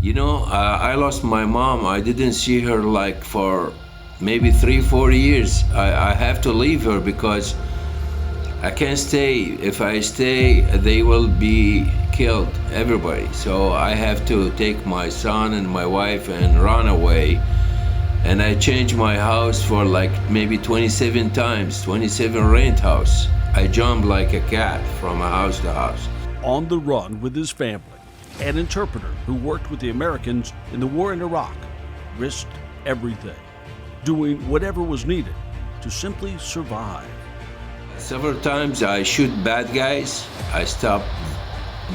I lost my mom. I didn't see her like for maybe 3, 4 years. I have to leave her because I can't stay. If I stay, they will be killed, everybody. So I have to take my son and my wife and run away. And I changed my house for like maybe 27 times, 27 rent house. I jumped like a cat from house to house. On the run with his family, an interpreter who worked with the Americans in the war in Iraq risked everything, doing whatever was needed to simply survive. Several times I shoot bad guys. I stop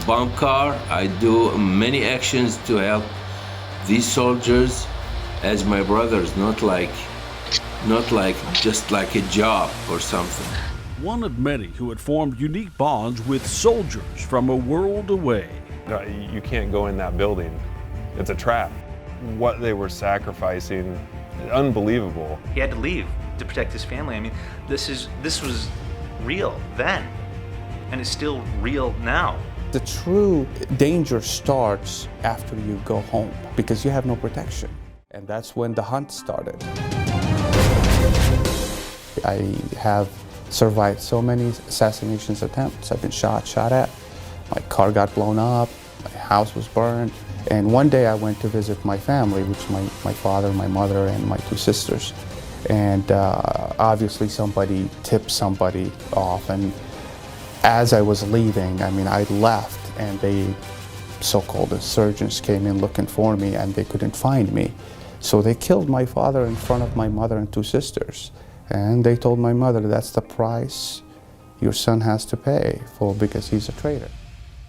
bomb car. I do many actions to help these soldiers as my brothers, not like just like a job or something. One of many who had formed unique bonds with soldiers from a world away. You can't go in that building. It's a trap. What they were sacrificing, unbelievable. He had to leave to protect his family. I mean, this was real then, and it's still real now. The true danger starts after you go home because you have no protection. And that's when the hunt started. I have survived so many assassination attempts. I've been shot at. My car got blown up. My house was burned. And one day I went to visit my family, which is my father, my mother, and my two sisters. And obviously somebody tipped somebody off. And as I was leaving, I left and they so-called insurgents came in looking for me and they couldn't find me. So they killed my father in front of my mother and two sisters. And they told my mother, that's the price your son has to pay because he's a traitor.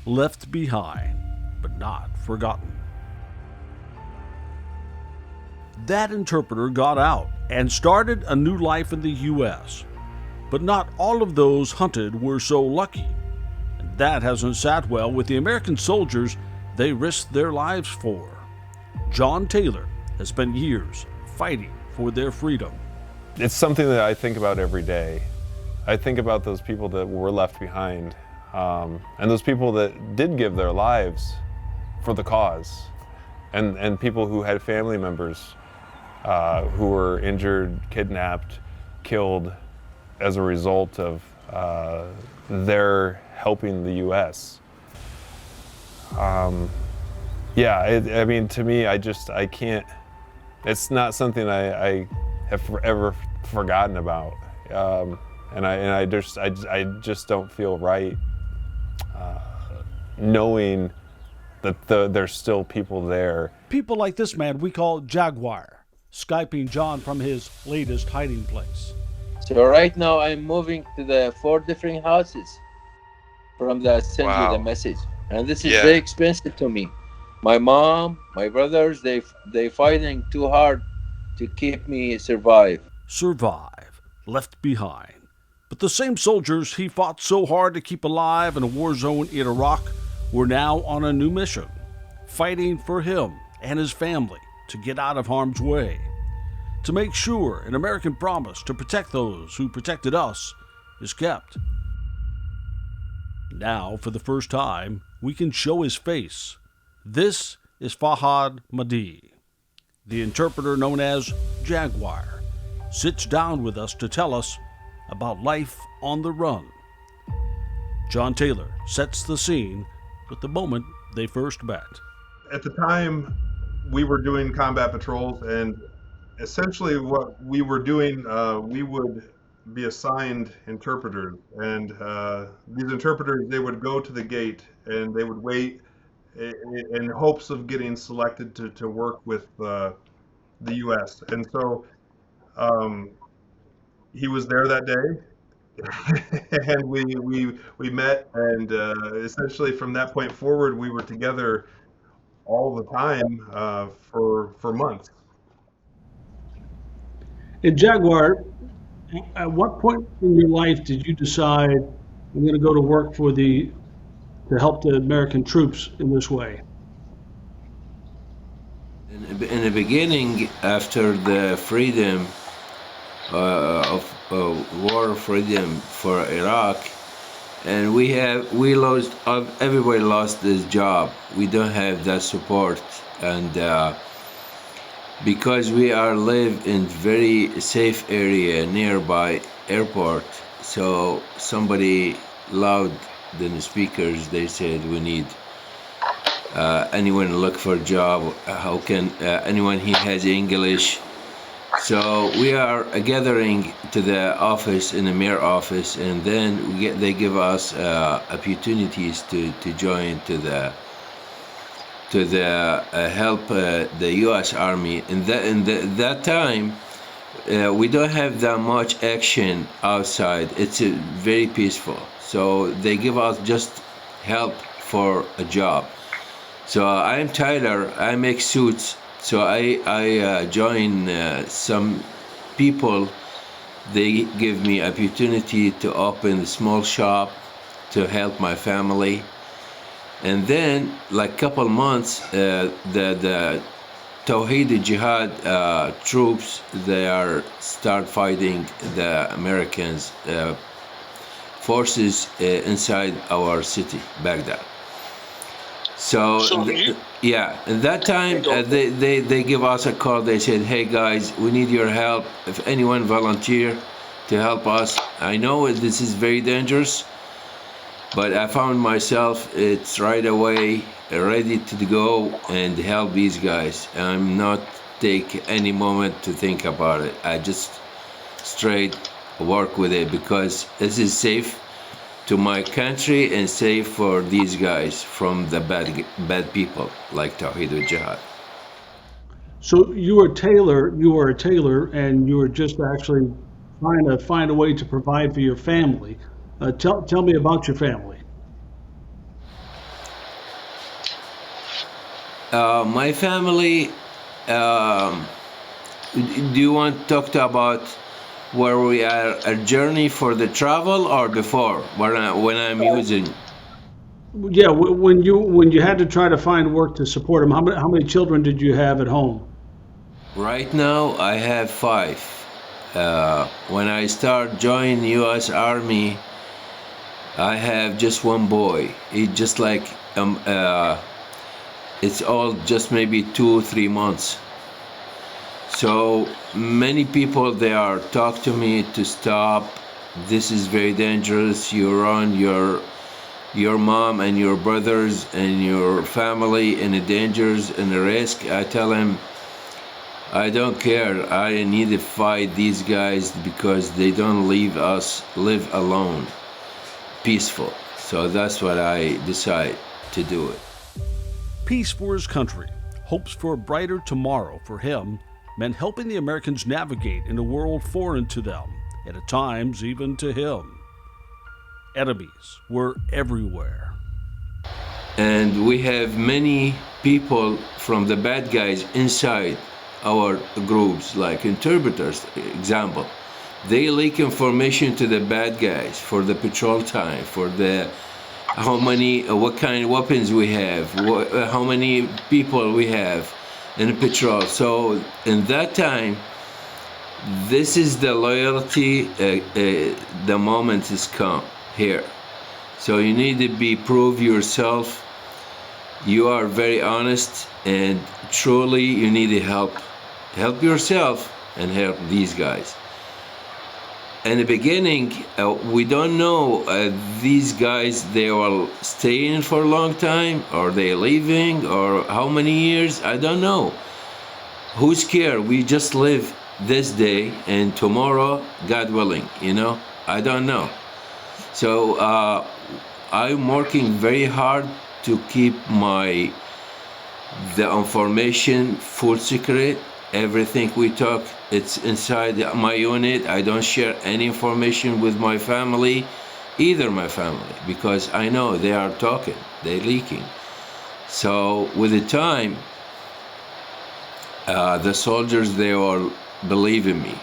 Left behind, but not forgotten. That interpreter got out and started a new life in the U.S. But not all of those hunted were so lucky. And that hasn't sat well with the American soldiers they risked their lives for. John Taylor has spent years fighting for their freedom. It's something that I think about every day. I think about those people that were left behind, and those people that did give their lives for the cause, and people who had family members who were injured, kidnapped, killed as a result of their helping the U.S. To me, I can't, it's not something I have ever forgotten about. And I just don't feel right knowing that there's still people there. People like this man we call Jaquar, Skyping John from his latest hiding place. So right now I'm moving to the 4 different houses from the send you the message. And this is very expensive to me. My mom, my brothers, they fighting too hard to keep me survive. Survive, left behind. But the same soldiers he fought so hard to keep alive in a war zone in Iraq were now on a new mission, fighting for him and his family to get out of harm's way, to make sure an American promise to protect those who protected us is kept. Now, for the first time, we can show his face. This is Fahad Mahdi. The interpreter known as Jaquar sits down with us to tell us about life on the run. John Taylor sets the scene with the moment they first met. At the time, we were doing combat patrols, and essentially what we were doing, we would be assigned interpreters, and these interpreters, they would go to the gate and they would wait in hopes of getting selected to work with the U.S. And so he was there that day, and we met, and essentially from that point forward, we were together all the time for months. And Jaquar, at what point in your life did you decide I'm going to go to work to help the American troops in this way? In the beginning, after the freedom of war freedom for Iraq, and we lost, everybody lost his job. We don't have that support, and because we are live in very safe area nearby airport, so somebody loud than the speakers, they said we need anyone look for a job, how can anyone he has English. So we are gathering to the office, in the mayor office, and then they give us opportunities to join to the help the U.S. Army. In that time, we don't have that much action outside. It's very peaceful. So they give us just help for a job. So I'm Tyler. I make suits. So I join some people. They give me opportunity to open a small shop to help my family. And then, like couple months, the Tawhid Jihad troops, they are start fighting the Americans forces inside our city, Baghdad. So yeah, at that time they give us a call. They said, "Hey guys, we need your help. If anyone volunteer to help us, I know this is very dangerous, but I found myself it's right away ready to go and help these guys. I'm not take any moment to think about it. I just straight work with it because this is safe to my country and safe for these guys from the bad people like Tawhid al-Jihad." So you were a tailor, and you were just actually trying to find a way to provide for your family. Tell me about your family. My family, do you want to talk about where we are, a journey for the travel, or before when I'm using? Yeah, when you had to try to find work to support them, how many children did you have at home? Right now I have 5. When I start joining U.S. Army, I have just one boy. He just like it's all just maybe 2-3 months. So many people, they are talk to me to stop. This is very dangerous. You run your mom and your brothers and your family in the dangers and the risk. I tell them, I don't care. I need to fight these guys because they don't leave us live alone, peaceful. So that's what I decide to do it. Peace for his country, hopes for a brighter tomorrow for him, meant helping the Americans navigate in a world foreign to them, and at times even to him. Enemies were everywhere. And we have many people from the bad guys inside our groups, like interpreters, example. They leak information to the bad guys for the patrol time, for the what kind of weapons we have, how many people we have in the patrol. So in that time, this is the loyalty, the moment has come here. So you need to prove yourself. You are very honest, and truly you need to help yourself and help these guys. In the beginning, we don't know these guys, they will staying for a long time, or they leaving, or how many years, I don't know. Who's care? We just live this day, and tomorrow, God willing, I don't know. So I'm working very hard to keep the information full secret. Everything we talk, it's inside my unit. I don't share any information with my family, either my family, because I know they are talking, they're leaking. So with the time, the soldiers, they all believe in me.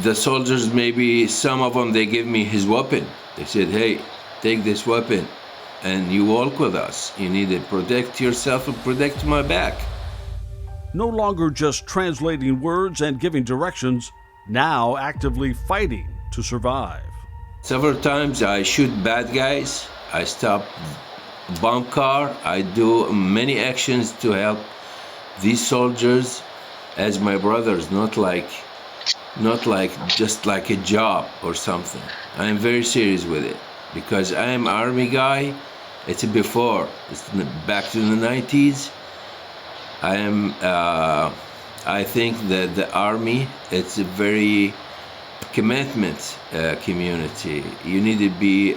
The soldiers, maybe some of them, they give me his weapon. They said, "Hey, take this weapon and you walk with us. You need to protect yourself and protect my back." No longer just translating words and giving directions, now actively fighting to survive. Several times I shoot bad guys. I stop bomb car. I do many actions to help these soldiers as my brothers, not like just like a job or something. I am very serious with it because I am army guy. It's before. It's back to the 90s. I am. I think that the army, it's a very commitment community. You need to be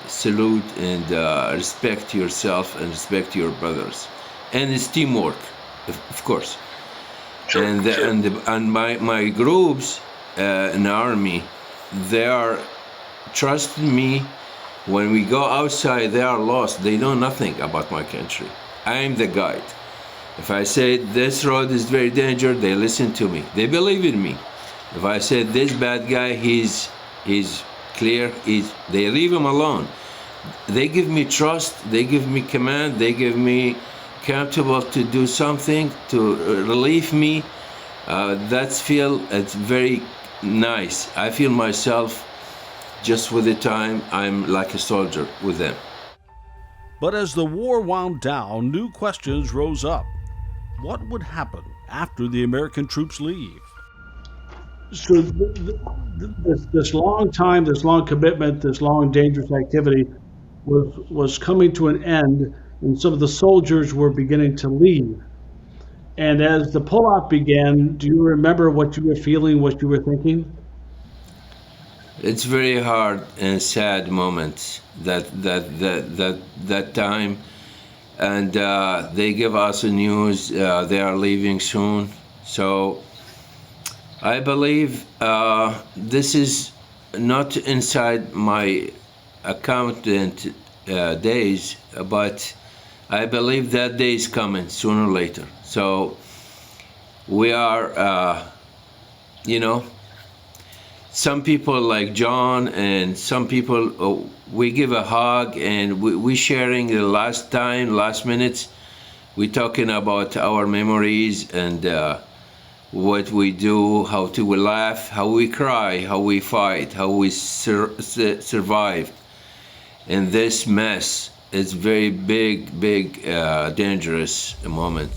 salute and respect yourself and respect your brothers, and it's teamwork, of course. Sure, And sure. and my groups in the army, they are trusting me. When we go outside, they are lost. They know nothing about my country. I am the guide. If I say this road is very dangerous, they listen to me. They believe in me. If I say this bad guy, he's clear, they leave him alone. They give me trust, they give me command, they give me comfortable to do something to relieve me. It's very nice. I feel myself just with the time I'm like a soldier with them. But as the war wound down, new questions rose up. What would happen after the American troops leave? So this long time, this long commitment, this long dangerous activity was coming to an end, and some of the soldiers were beginning to leave. And as the pullout began, do you remember what you were feeling, what you were thinking? It's very hard and sad moment that time, and they give us the news they are leaving soon. So I believe this is not inside my accountant days, but I believe that day is coming sooner or later. So we are, some people like John and some people, we give a hug and we sharing the last minutes. We talking about our memories and what we do, how we laugh, how we cry, how we fight, how we survive. And this mess is very big, dangerous moment.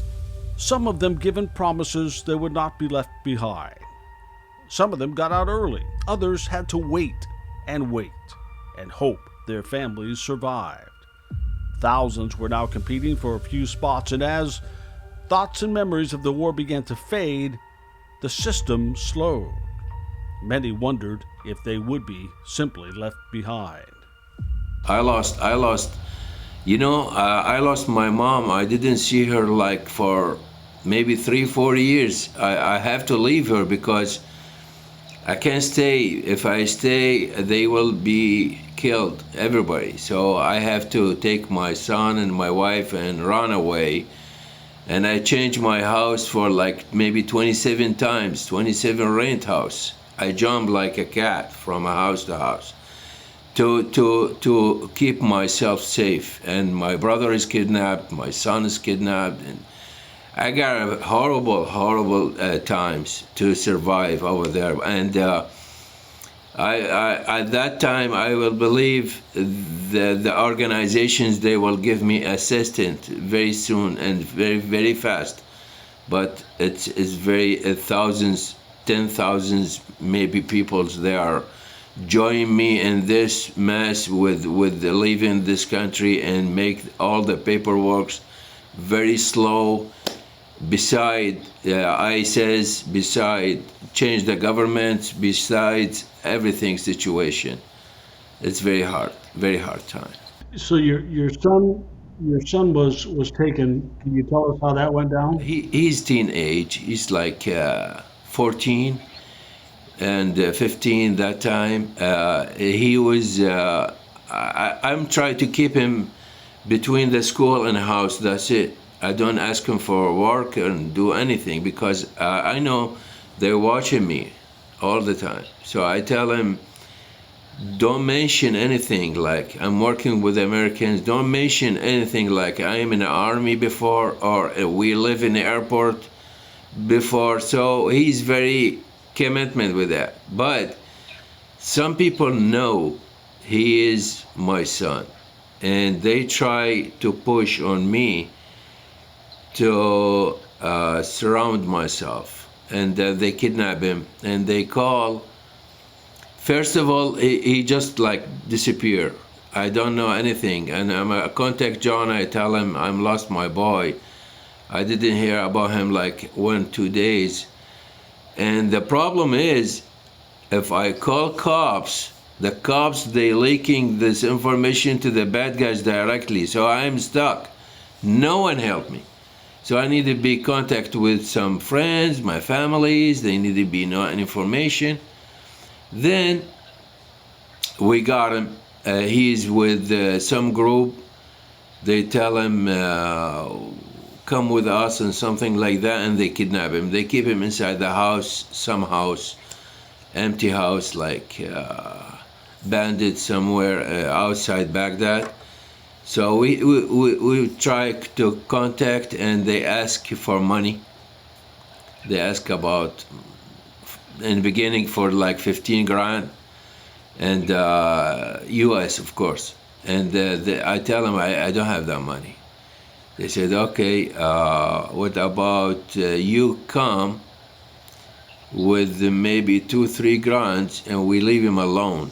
Some of them given promises they would not be left behind. Some of them got out early. Others had to wait and hope their families survived. Thousands were now competing for a few spots, and as thoughts and memories of the war began to fade, the system slowed. Many wondered if they would be simply left behind. I lost my mom. I didn't see her like for maybe 3-4 years. I have to leave her because I can't stay. If I stay, they will be killed, everybody. So I have to take my son and my wife and run away. And I changed my house for like maybe 27 times, 27 rent house. I jumped like a cat from house to house to keep myself safe. And my brother is kidnapped, my son is kidnapped, and I got horrible times to survive over there. And I at that time I will believe the organizations, they will give me assistance very soon and very fast. But it's very thousands, 10,000s maybe people, they are join me in this mess with leaving this country and make all the paperwork very slow. Beside ISIS, beside change the government, besides everything situation, it's very hard time. So your son was taken. Can you tell us how that went down? He's teenage. He's like 14 and 15 that time. He was. I'm trying to keep him between the school and the house. That's it. I don't ask him for work and do anything because I know they're watching me all the time. So I tell him, don't mention anything like I'm working with Americans. Don't mention anything like I am in the army before or we live in the airport before. So he's very commitment with that. But some people know he is my son, and they try to push on me to surround myself, and they kidnap him, and they call. First of all, he just like disappear. I don't know anything, and I contact John. I tell him I'm lost my boy. I didn't hear about him like 1-2 days, and the problem is, if I call cops, the cops they leaking this information to the bad guys directly. So I'm stuck. No one helped me. So I need to be in contact with some friends, my families. They need to be know information. Then we got him. He's with some group. They tell him come with us and something like that, and they kidnap him. They keep him inside the house, some house, empty house, like bandit somewhere outside Baghdad. So we try to contact, and they ask for money. They ask about, in the beginning, for like 15 grand, and US, of course. And I tell them I don't have that money. They said, okay, what about you come with maybe 2-3 grand, and we leave him alone.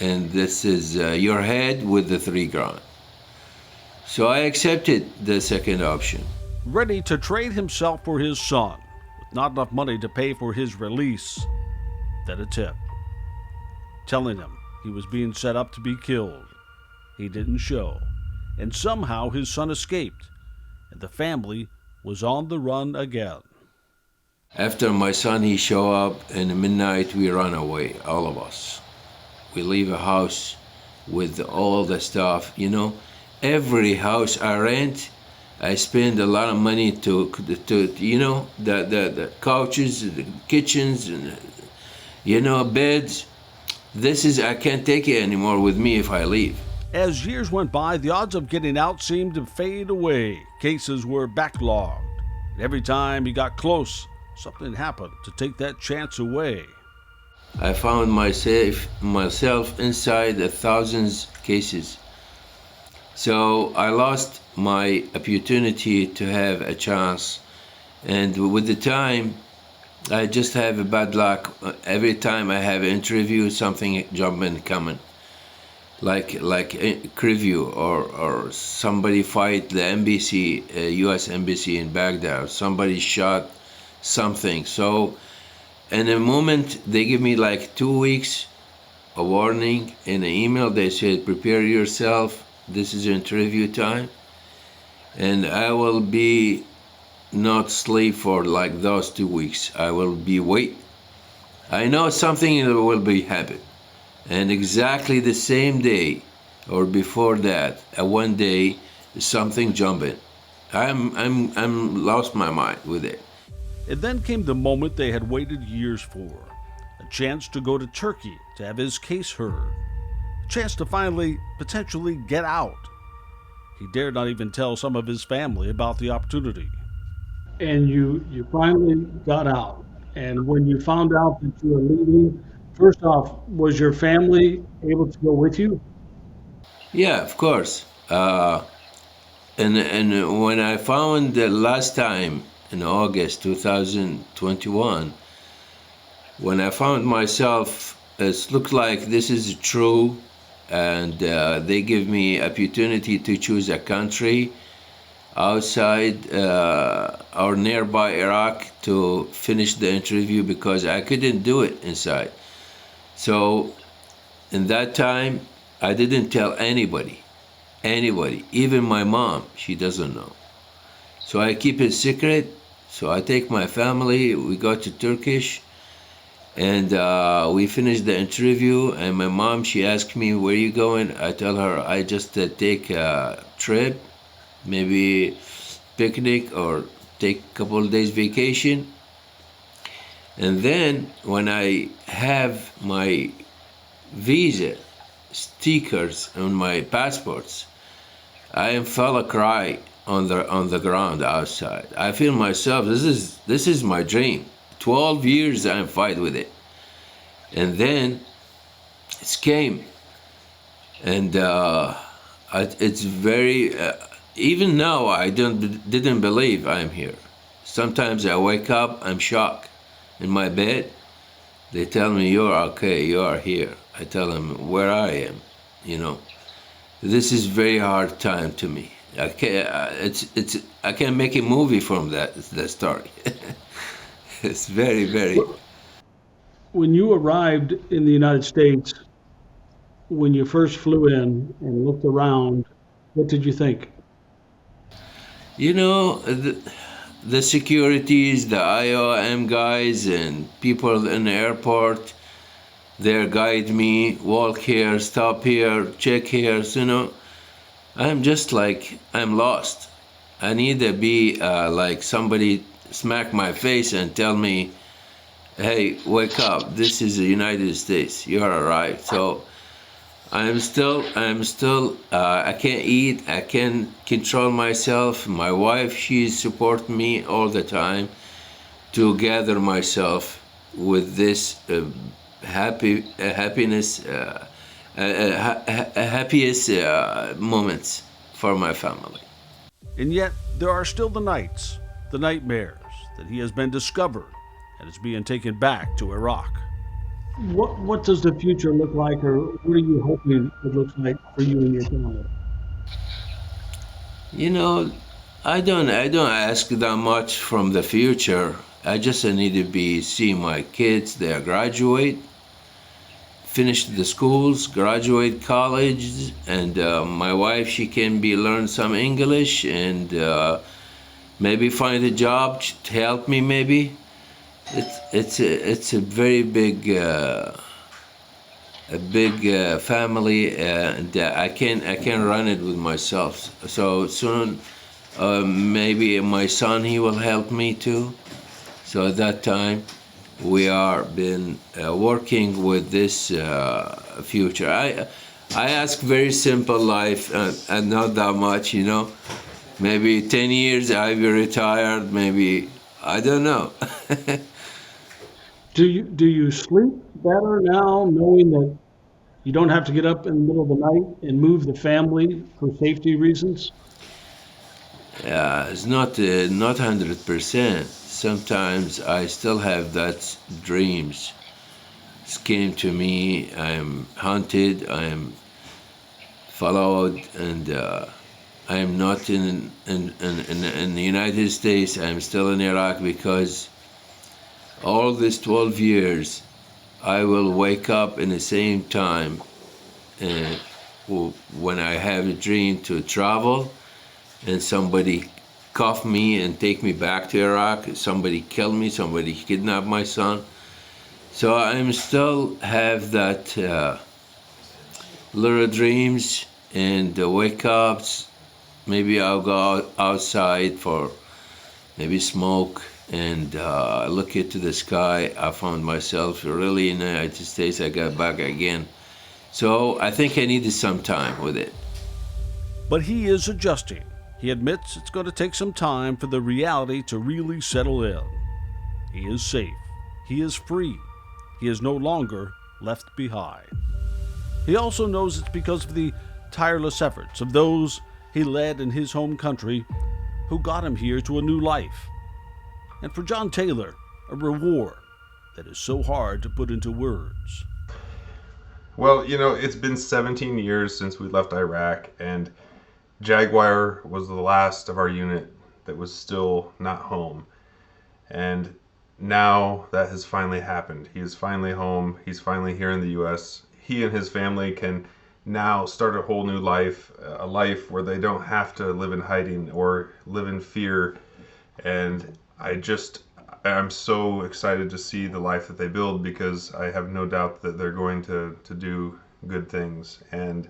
And this is your head with the 3 grand. So I accepted the second option. Ready to trade himself for his son, with not enough money to pay for his release, then a tip, telling him he was being set up to be killed. He didn't show, and somehow his son escaped, and the family was on the run again. After my son, he show up, and at midnight we run away, all of us. We leave a house with all the stuff, you know. Every house I rent, I spend a lot of money to you know, the couches, the kitchens, and, you know, beds. This is, I can't take it anymore with me if I leave. As years went by, the odds of getting out seemed to fade away. Cases were backlogged. And every time he got close, something happened to take that chance away. I found myself inside 1,000 cases. So I lost my opportunity to have a chance. And with the time, I just have a bad luck. Every time I have an interview, something jumping coming. Like a review or somebody fight the embassy, U.S. embassy in Baghdad, or somebody shot something. So in a moment, they give me like 2 weeks, a warning. In an email, they said, prepare yourself. This is interview time. And I will be not sleep for like those 2 weeks. I will be wait. I know something will be happen. And exactly the same day or before that, one day, something jumping. I'm lost my mind with it. And then came the moment they had waited years for, a chance to go to Turkey to have his case heard, a chance to finally, potentially get out. He dared not even tell some of his family about the opportunity. And you finally got out. And when you found out that you were leaving, first off, was your family able to go with you? Yeah, of course. And when I found the last time in August 2021, when I found myself, it looked like this is true, and they give me opportunity to choose a country outside or nearby Iraq to finish the interview, because I couldn't do it inside. So in that time, I didn't tell anybody, even my mom, she doesn't know. So I keep it secret. So I take my family, we go to Turkish, and we finish the interview. And my mom, she asked me, where are you going? I tell her, I just take a trip, maybe picnic or take a couple of days vacation. And then when I have my visa stickers on my passports, I fell a cry on the ground outside. I feel myself, this is my dream. 12 years I'm fight with it. And then it came, and it's very. Even now, I didn't believe I'm here. Sometimes I wake up, I'm shocked in my bed. They tell me you're okay, you are here. I tell them where I am. You know, this is very hard time to me. I can't. I can make a movie from that story. It's very, very. When you arrived in the United States, when you first flew in and looked around, what did you think? You know, the securities, the IOM guys, and people in the airport, they guide me, walk here, stop here, check here. So, you know, I'm just like, I'm lost. I need to be like somebody smack my face and tell me, hey, wake up. This is the United States. You are arrived. So I'm still, I can't eat. I can't control myself. My wife, she supports me all the time to gather myself with this happiness, happiest moments for my family. And yet, there are still the nights, the nightmares, that he has been discovered and is being taken back to Iraq. What does the future look like, or what are you hoping it looks like for you and your family? You know, I don't ask that much from the future. I just need to see my kids. They graduate, finish the schools, graduate college, and my wife, she can learn some English and maybe find a job to help me. Maybe it's a very big family, and I can run it with myself. So soon, maybe my son, he will help me too. So at that time, we are been working with this future. I ask very simple life and not that much, you know. Maybe 10 years I will retired. Maybe I don't know. Do you sleep better now, knowing that you don't have to get up in the middle of the night and move the family for safety reasons? It's not 100%. Sometimes I still have that dreams. It came to me. I'm hunted. I'm followed, and I'm not in the United States. I'm still in Iraq because all these 12 years, I will wake up in the same time when I have a dream to travel, and somebody cuff me and take me back to Iraq. Somebody kill me. Somebody kidnap my son. So I'm still have that little dreams and wake ups. Maybe I'll go outside for maybe smoke and look into the sky. I found myself really in the United States. I got back again. So I think I needed some time with it. But he is adjusting. He admits it's going to take some time for the reality to really settle in. He is safe. He is free. He is no longer left behind. He also knows it's because of the tireless efforts of those he led in his home country who got him here to a new life. And for John Taylor, a reward that is so hard to put into words. Well, you know, it's been 17 years since we left Iraq, and Jaquar was the last of our unit that was still not home. And now that has finally happened. He is finally home. He's finally here in the U.S. He and his family can now start a whole new life, a life where they don't have to live in hiding or live in fear. And I'm so excited to see the life that they build, because I have no doubt that they're going to do good things. And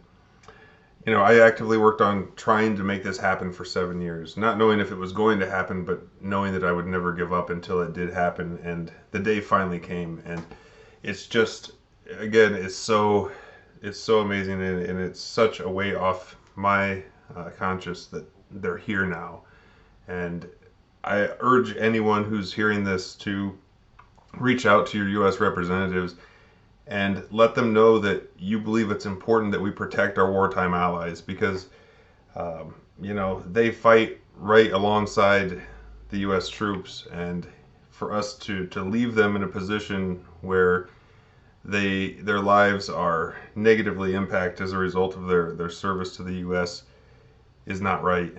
you know, I actively worked on trying to make this happen for 7 years, not knowing if it was going to happen, but knowing that I would never give up until it did happen. And the day finally came, and it's just, again, it's so amazing, and it's such a way off my conscience that they're here now. And I urge anyone who's hearing this to reach out to your U.S. representatives and let them know that you believe it's important that we protect our wartime allies, because they fight right alongside the U.S. troops, and for us to leave them in a position where their lives are negatively impacted as a result of their service to the U.S. is not right,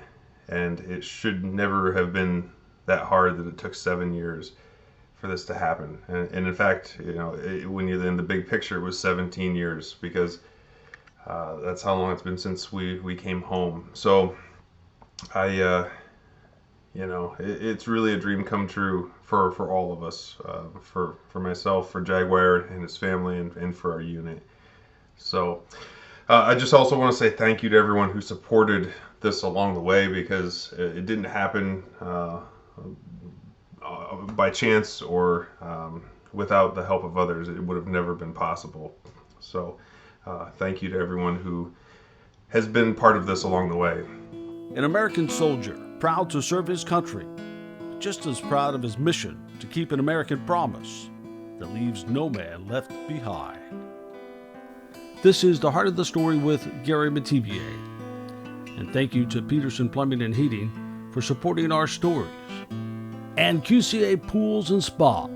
and it should never have been that hard that it took 7 years for this to happen. And in fact, when you're in the big picture, it was 17 years, because that's how long it's been since we came home. So it's really a dream come true for all of us, for myself, for Jaguar and his family, and for our unit. So I just also want to say thank you to everyone who supported this along the way, because it didn't happen by chance or without the help of others. It would have never been possible. So thank you to everyone who has been part of this along the way. An American soldier, proud to serve his country, just as proud of his mission to keep an American promise that leaves no man left behind. This is The Heart of the Story with Gary Metivier. And thank you to Peterson Plumbing and Heating for supporting our stories, and QCA Pools and Spas.